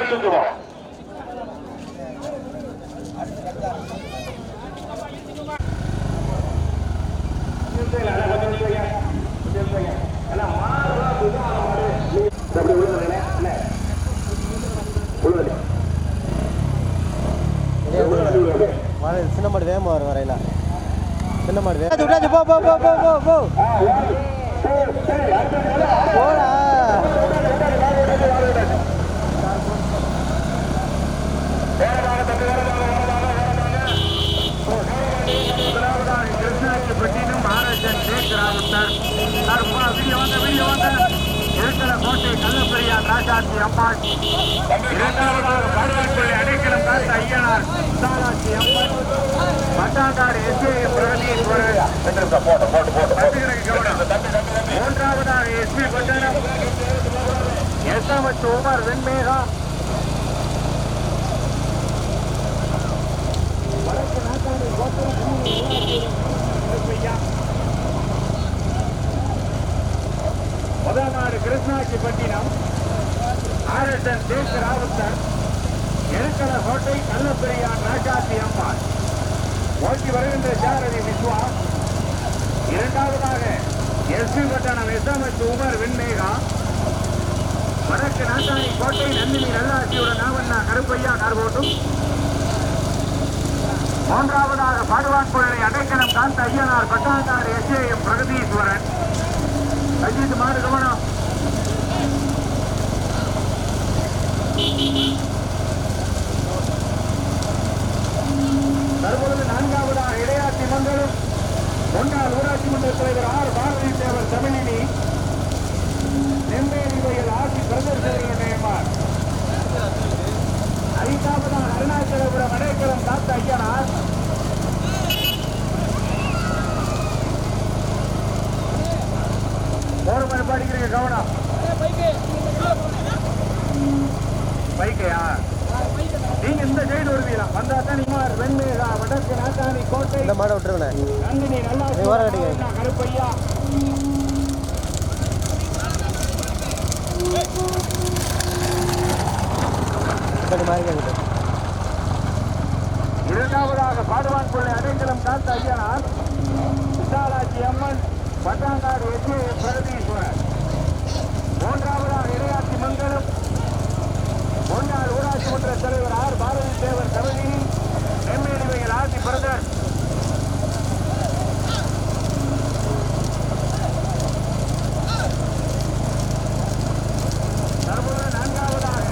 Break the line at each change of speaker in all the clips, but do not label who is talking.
எடுத்துக்குவோம்.
சின்ன மாடு வேகமாக வரும் வரையில சின்ன மாடு வேக போ போ போ போ போ போ போடா
கோட்டை கள்ளப்பெரியார் ராஜாட்சி அம்மாள், இரண்டாவதாக பாடுவார்பள்ளி அடைக்கலம் காத்த ஐயனார் விசாலாட்சி அம்மாள், பட்டாங்காடு எஸ்ஏ பிரகதீஸ்வரர், மூன்றாவதாக எஸ்பி பட்டணம் எஸ்எம்எச் உமர் வெண்மேகா, வடக்கு நாட்டாளி முதல்நாடு கிருஷ்ணாட்சி பட்டினம் ஆர்எஸ்என் தேச ராவுத்தர், எருக்கல கோட்டை கள்ளப்பெரியார் ராஜாட்சி அம்மாள், ஓட்டி வருகின்ற சாரதி விஸ்வா, இரண்டாவதாக எஸ்பி பட்டணம் எஸ்எம்எச் உமர் வெண்மேகா, வடக்கு நாட்டாணி கோட்டை நந்தினி நல்லாட்சியுடன் நாவண்ணா கருப்பையா கார்போட்டும், மூன்றாவதாக பாடுவான்புள்ளை அடைக்கலம் காந்த ஐயனார் பட்டாங்காடு எஸ்ஏஎம் பிரகதீஸ்வரன். அஜித் மாறு கவனம். தற்பொழுது நான்காவதாக இடையாட்சி மங்கலம் முன்னாள் ஊராட்சி மன்ற தலைவர் ஆர் பாரதி தேவர் தமிழினி, நெம்பேரி வயல் ஆட்சி பிரதர்சனியின் நேமார். ஐந்தாவதாக அருணாச்சலபுரம் அடைக்கலம் காத்த ஐயனார், ஒரு படிக்கிறீங்க கவனம். பைக்கையா நீங்க இந்த சைடு வருவீங்களா? வந்தா தான் நீங்க வெண்மேகா, வடக்கு நாட்டாணி கோட்டை
இந்த மாடை விட்டுருங்க.
நந்தினி நல்லா கருப்பையா, இரண்டாவதாக பாடுவான்புள்ளை அடைக்கலம் காத்த ஐயனார் விசாலாட்சி அம்மன், பட்டாங்காடு எஸ்ஏ பிரகதீஸ்வரர், மூன்றாவதாக இடையாட்சி மங்கலம் முன்னாள் ஊராட்சி மன்ற தலைவர் ஆர் பாரதி தேவர் தமிழினி, நெம்மேடி வயல் ஆட்சி பிரதர். தற்போது நான்காவதாக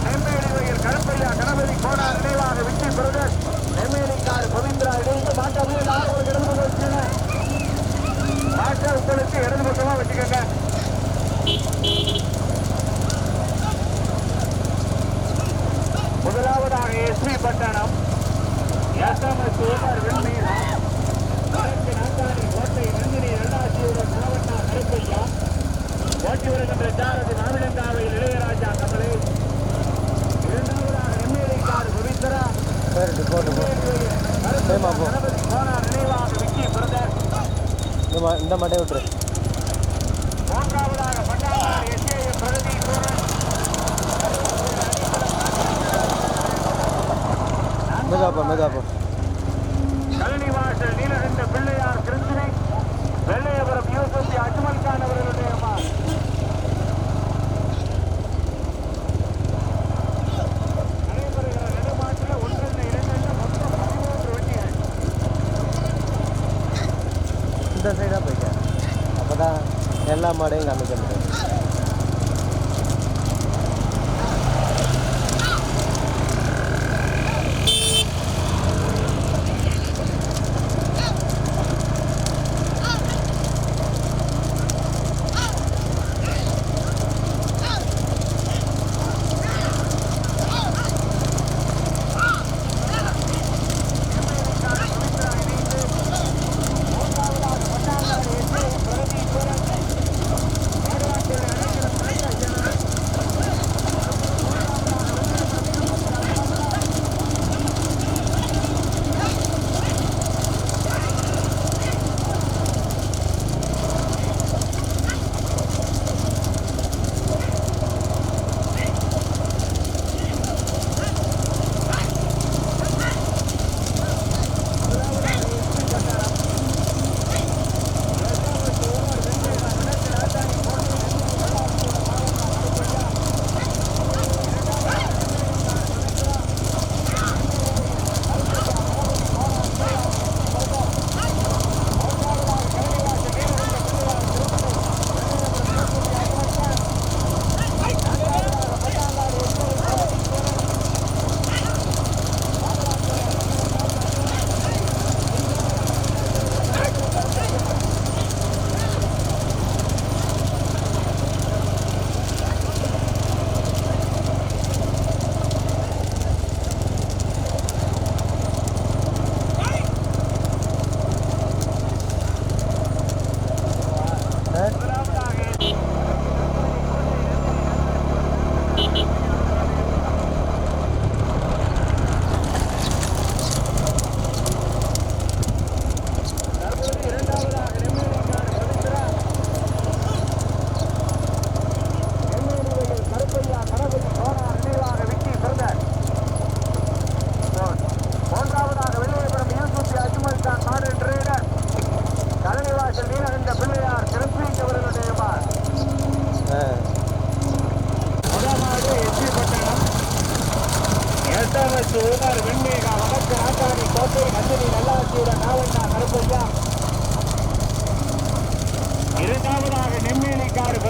நெம்மேடி வயல் கருப்பையா கணபதி கோடார் நினைவாக விட்டி பிரதர், நெம்மேடிக்காடு கோவிந்தரா இணைந்து மாட்டாமே நாலு இடது வச்சுக்கோங்க. மாட்டை உங்களுக்கு இடது பக்கமா வச்சுக்கோங்க. முதலாவதாக எஸ்பி பட்டணம் எஸ்எம்எச் உமர் வெண்மேகா, வடக்கு நாட்டாணி கோட்டை நந்தினி நல்லாட்சியுடன் நாவண்ணா கருப்பையா, ஓட்டி வருகின்ற சாரதி மாவிளங்காவையில் இளையராஜா கமலேஷ், இரண்டாவதாக நெம்மேலிக்காடு பவித்ரா, கணபதி கோனார் நினைவாக விக்கி பிரதர்.
இந்த மாட்டை விட்டுரு.
மூன்றாவதாக பட்டாங்காடு எஸ்ஏஎம் பிரகதீஸ்வரன், கழனிவாசல் நீலகண்ட பிள்ளையார் கிருஷ்ணனை, வெள்ளையபுரம் யூசுப் அஜ்மல் கான் அவர்களுடைய நடைபெறுகிற நெடுமாட்டில் 1-2 மொத்தம் 13 வண்டிகள்.
இந்த சைடாக போயிட்டேன். அப்போ தான் எல்லா மாடையும் காமிக்க முடியும்.
மூன்றாவதாக பட்டாங்காடு எஸ்ஏஎம் பிரகதீஸ்வரன்,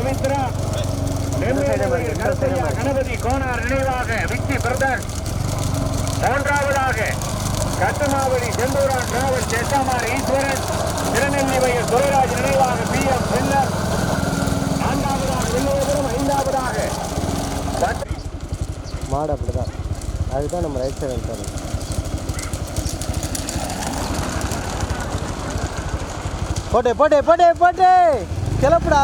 பவித்ரா நெம்மேலியில் கருப்பையா கணபதி கோனார் நினைவாக விக்கி பிரதர். மூன்றாவதாக கட்டுமாவடி செந்தூரான் டிராவல் செட்டாமார் ஈஸ்வரன். திருநெல்வேலியில் துரைராஜ் நினைவாக PM பின்னர். நான்காவதாக வில்லுவபுரம். ஐந்தாவதாக
மாடு அப்படிதான். அதுதான் நம்ம ரைட் சைடு வந்துட்டோம். போட்டே போட்டே போட்டே போட்டே கிளப்புடா.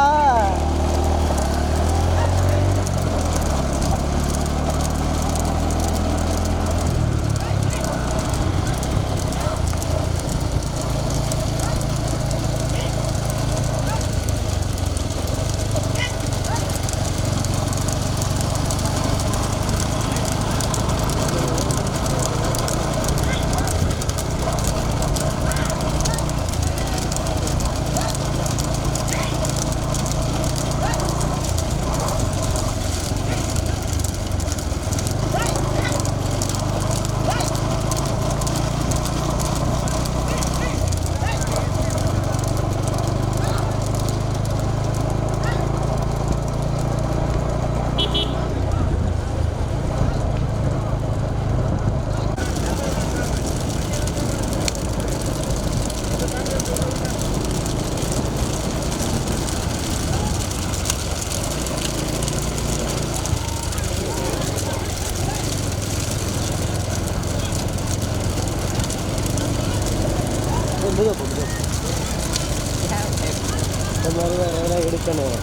இந்த மாதிரி வரதெல்லாம் எடுக்கணும்.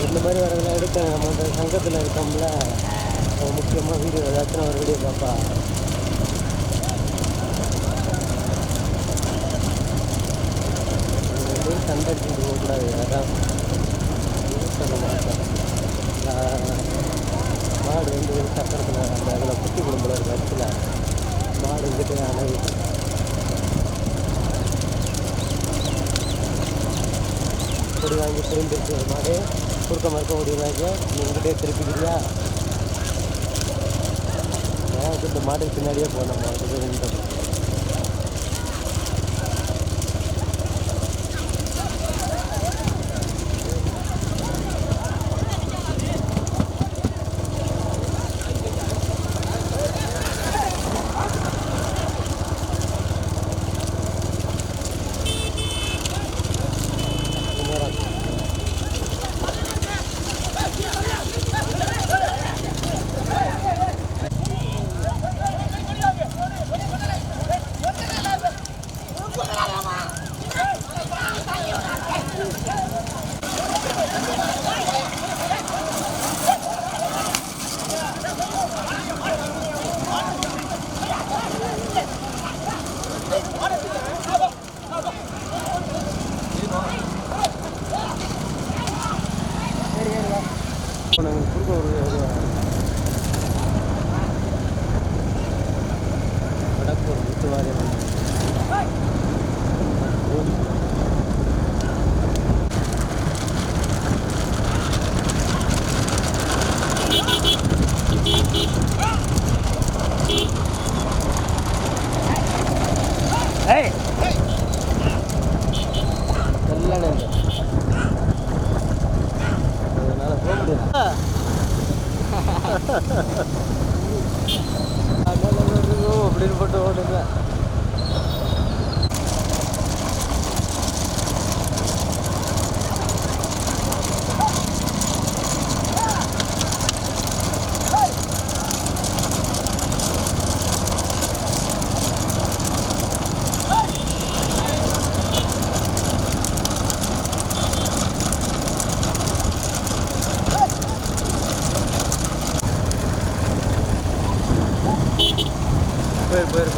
இந்த மாதிரி வரதெல்லாம் எடுக்கணும். நம்ம இந்த சங்கத்தில் இருக்கோம்ல, முக்கியமாக வீடியோ ஏதாச்சும் ஒரு வீடியோ பார்ப்பா. சண்டை அடிச்சுட்டு போகக்கூடாது. அதான் சொல்ல மாட்டேன். மாடு வந்து சக்கரத்தில் அந்த அதில் குட்டி குடும்பம் இருக்க இடத்துல மாடு இங்கிட்டே அணகு ஓடி வாங்கி திரும்பிடுச்சு. ஒரு மாடு குறுக்க மறுக்க ஓடி வாங்கி இங்கிட்டே திருப்பிக்கிறியா? ஏன் இந்த மாட்டுக்கு பின்னாடியே போனோம். மாட்டுக்கு நின்று அப்படின்னு போட்டு ஓடுங்க. போயிரு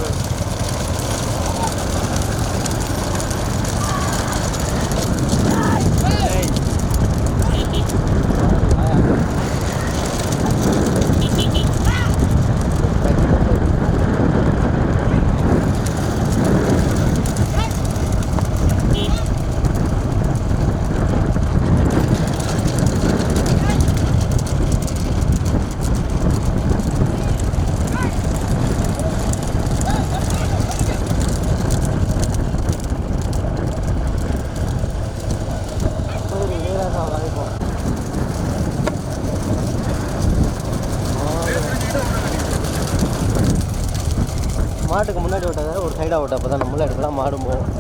மாட்டுக்கு முன்னாடி ஓட்டாத ஒரு சைடாக ஓட்ட அப்போ தான் நம்மள எடுக்கலாம் மாடும் போகும்.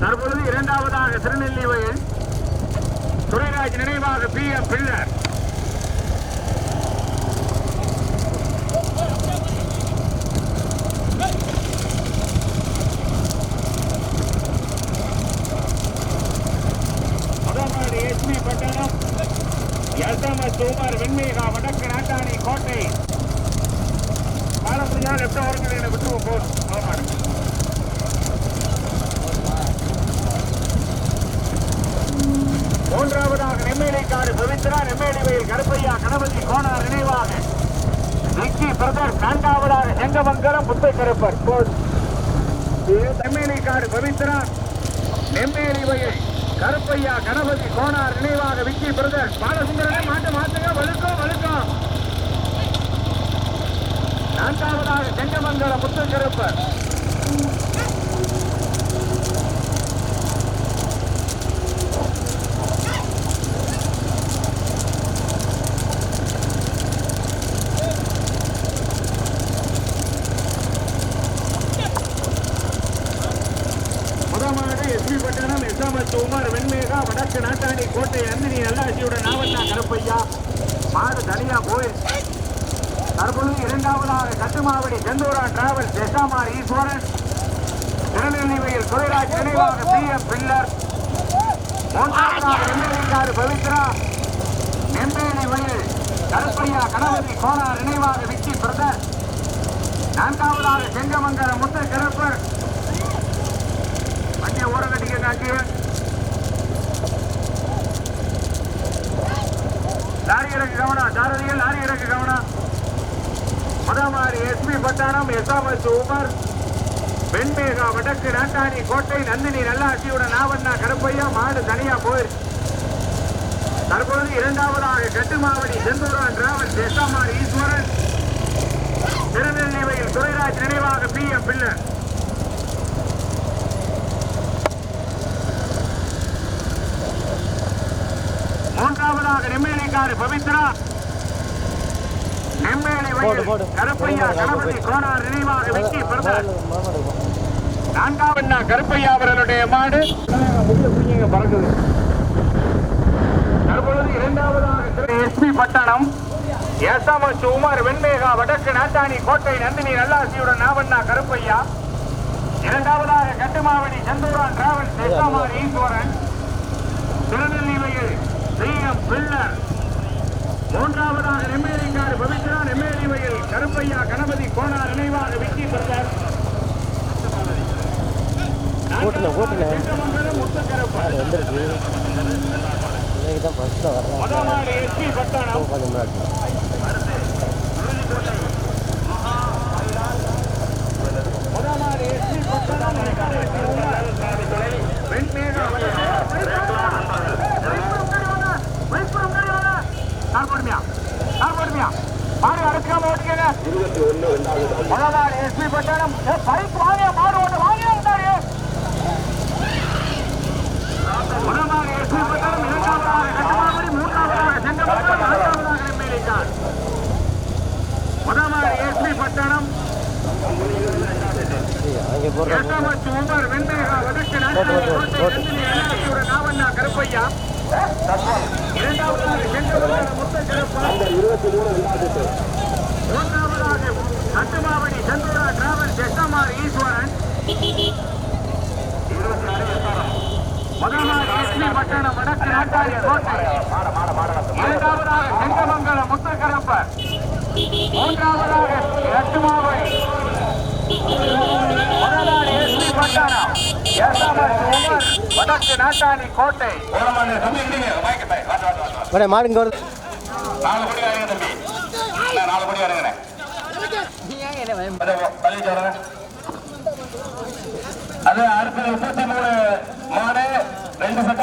தற்பொழுது இரண்டாவதாக திருநெல்லி வயல் துரைராஜ் நினைவாக PM பிள்ளர். SP பட்டணம் SMS உமர் வெண்மேகா வடக்கு நாட்டாணி கோட்டை பாலமுடியா லெப்ட் ஓரங்களை விட்டு போமாடு. மூன்றாவதாக நெம்மேலிக்காடு பவித்ரா நெம்மேலி வயல் கருப்பையா கணபதி கோனார் நினைவாக விக்கி பிரதர். நான்காவதாக செங்கமங்கலம் முத்துக்கருப்பர். நெம்மேலிக்காடு பவித்ரா நெம்மேலி வயல் கருப்பையா கணபதி கோனார் நினைவாக விக்கி பிரதர். பாலசுந்தரனை மாட்டுங்க வழுக்கம். நான்காவதாக செங்கமங்கலம் முத்துக்கருப்பர். SP பட்டணம் SMS உமர் வெண்மேகா வடக்கு நாட்டாணி கோட்டை அந்தினி நல்லாட்சியுடன் நாவண்ணா கருப்பையா மாடு தனியா கோயில். தற்பொழுது இரண்டாவதாக கட்டுமாவடி செந்தூரா டிராவல் எஸ்ஆர்ஆர் ஈஸ்வரன் திருநெல்லி வயல் துரைராஜ் நினைவாக PM பிள்ளர். மூன்றாவதாக நெம்மேலிக்காடு பவித்ரா நெம்மேலி வயல் கருப்பையா கணபதி கோனார் நினைவாக விக்கி பிரதர். நான்காவதாக செங்கமங்கலம் முத்து கருப்பர். வண்டியை ஓர கட்டிக்க காட்டிய லாரி இறக்கு கவனம். சாரதிகள் லாரி இறக்கு கவனம். முதமாரி SP பட்டாணம் SMS உமர் வெண்மேகா வடக்கு நாட்டாணி கோட்டை நந்தினி நல்லாட்சியுடன் நாவண்ணா கருப்பையா மாடு தனியா போயிரு. தற்பொழுது இரண்டாவதாக கட்டுமாவடி செந்தூரான் டிராவல் எஸ்ஆர்ஆர் ஈஸ்வரன் திருநெல்லி வயல் துரைராஜ் நினைவாக PM பிள்ளர். மூன்றாவதாக நெம்மேலிக்காடு பவித்ரா நெம்மேலி வயல் கருப்பையா கணபதி கோனார் நினைவாக விக்கி பிரதர். நான்காவண்ணா கருப்பையா அவர்களுடைய மாடு பறக்குது. தற்பொழுது இரண்டாவதாக SP பட்டணம் SMS உமர் வெண்மேகா வடக்கு நாட்டாணி கோட்டை நந்தினி நல்லாசியுடன் நாவண்ணா கருப்பையா. இரண்டாவதாக கட்டுமாவடி செந்தூரான் டிராவல் எஸ்ஆர்ஆர் ஈஸ்வரன் திருநெல்லி வயல் PM பிள்ளர். மூன்றாவதாக நெம்மேலிக்காடு பவித்ரா நெம்மேலி வயல் கருப்பையா கணபதி கோனார் நினைவாக விக்கி பிரதர். முதமாடு SP பட்டணம் வெண்மேகா மாடு அடைக்காம ஓட்டிக்கங்க. முதலாளி SP பட்டணம் பைக் வாங்க மாடு ஓட்ட வாங்க வந்தாரு. முதலாளி SP பட்டணம் இரண்டாவதாக கட்டுமாவடி மூன்றாவதாக செங்கமங்கலம் நான்காவதாக நெம்மேலிக்காடு. முதலாளி SP பட்டணம் SMS உமர் வெண்மேகா வடக்கு நாட்டாணி கோட்டை நந்தினி நல்லாட்சியுடன் நாவண்ணா கருப்பையா. இரண்டாவதாக செங்கமங்கலம் முத்துக்கருப்பர். மூன்றாவதாக கட்டுமாவடி செந்தூரா டிராவல் எஸ்ஆர்ஆர் ஈஸ்வரன். முதலாவது SP பட்டணம் வடக்கு நாட்டாணி கோட்டை. இரண்டாவதாக செங்கமங்கலம் முத்துக்கருப்பர். மூன்றாவதாக கட்டுமாவடி முதலாளி SP பட்டணம் SMS உமர் வடக்கு நாட்டாணி கோட்டை.
மாடுங்க வருது.
4 கோடி வரீங்க தம்பி. 4 கோடி வரீங்க. அது அடுத்து 33 மாடு 2